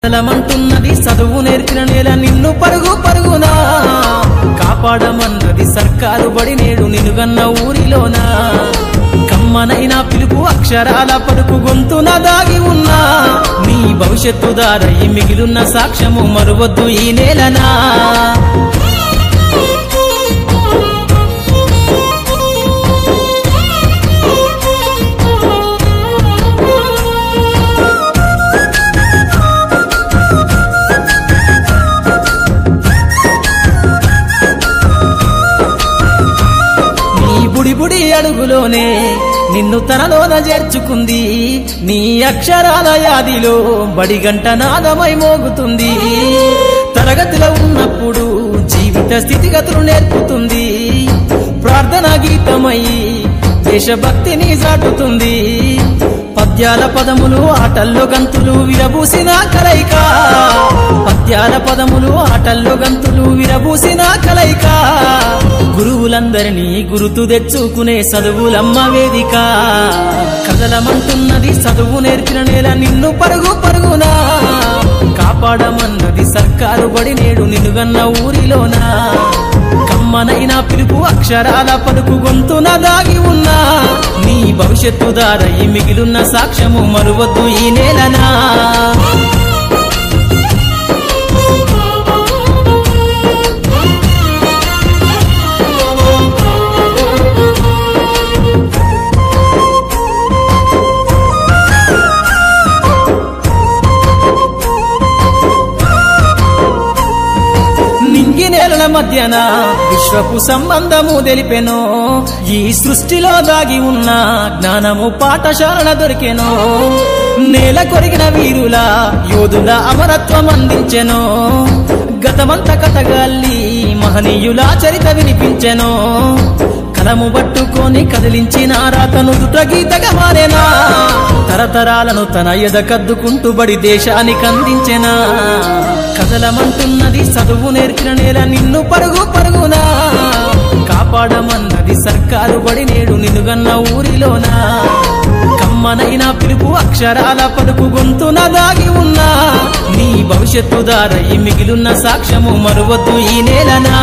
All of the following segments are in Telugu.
మంటున్నది చదువు నేర్పిన నేల నిన్ను పరుగు పరుగునా కాపాడమన్నది సర్కారు బడి నేడు నినుగన్న ఊరిలోనా కమ్మనైనా పిలుపు అక్షరాల పలుకు గొంతున దాగి ఉన్నా నీ భవిష్యత్తు దారై మిగిలున్న సాక్ష్యము మరువద్దు ఈ నేలనా బుడి అడుగులోనే నిన్ను తనలోన చేర్చుకుంది నీ అక్షరాల యాదిలో బడిగంట నాదమై మోగుతుంది తరగతిలో ఉన్నప్పుడు జీవిత స్థితిగతులు నేర్పుతుంది ప్రార్థనా గీతమై దేశభక్తిని చాటుతుంది పద్యాల పదములు ఆటల్లో గంతులు విరబూసిన కలయిక పద్యాల పదములు ఆటల్లో గంతులు విరబూసిన కలయిక గురువులందరినీ గురుతు తెచ్చుకునే చదువులమ్మ వేదిక కదలమంటున్నది చదువు నేర్పిన నేల నిన్ను పరుగు పరుగునా కాపాడమన్నది సర్కారు బడి నేడు నినుగన్న ఊరిలోనా కమ్మనైనా పిలుపు అక్షరాల పలుకు గొంతున దాగి ఉన్నా నీ భవిష్యత్తు దారై మిగిలున్న సాక్ష్యము మరువద్దు ఈ నేలనా నేలల మధ్యన విశ్వపు సంబంధము తెలిపెనో ఈ సృష్టిలో దాగి ఉన్న జ్ఞానము పాఠశాలల దొరికెనో నేల కొరిగిన వీరుల యోధుల అమరత్వం అందించెనో గతమంత కథగాల్లి మహనీయుల చరిత వినిపించెనో కలము పట్టుకొని కదిలించిన రాతను దుట గీతగా మారేనా తరతరాలను తన ఎద కద్దుకుంటూ బడి దేశానికి అందించెనా కదలమంటున్నది చదువు నేర్పిన నేల నిన్ను పరుగు పరుగునా కాపాడమన్నది సర్కారు బడి నేడు నినుగన్న ఊరిలోనా కమ్మనైనా పిలుపు అక్షరాల పలుకు గొంతున దాగి ఉన్నా నీ భవిష్యత్తు దారై మిగిలున్న సాక్ష్యము మరువద్దు ఈ నేలనా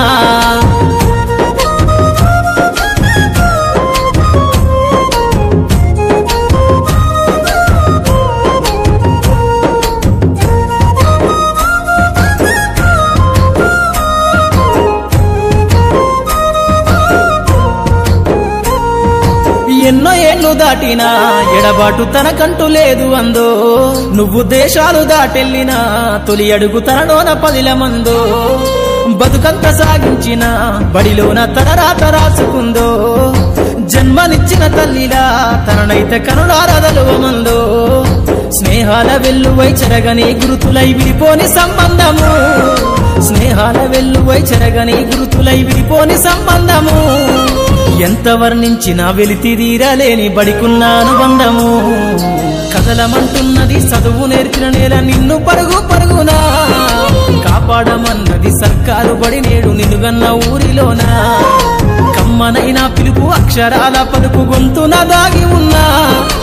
ఎన్నో ఏళ్ళు దాటినా ఎడబాటు తనకంటూ లేదు అందో నువ్వు దేశాలు దాటెళ్ళినా తొలి అడుగు తనలోన పదిల మందో బతుకంత సాగించిన బడిలోన తన రాత రాసుకుందో జన్మనిచ్చిన తల్లిలా తననైతే కనులారదలువమందో స్నేహాల వెల్లువై చెరగని గురుతులై విడిపోని సంబంధము స్నేహాల వెల్లువై చెరగని గురుతులై విడిపోని సంబంధము ఎంత వర్ణించినా వెలితిరీరలేని బడికున్న అనుబంధము కదలమంటున్నది చదువు నేర్పిన నేల నిన్ను పరుగు పరుగునా కాపాడమన్నది సర్కారు బడి నేడు నినుగన్న ఊరిలోనా కమ్మనైనా పిలుపు అక్షరాల పలుకు గొంతున దాగి ఉన్నా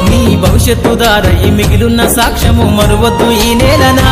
నీ భవిష్యత్తు దారై మిగిలున్న సాక్ష్యము మరువద్దు ఈ నేలనా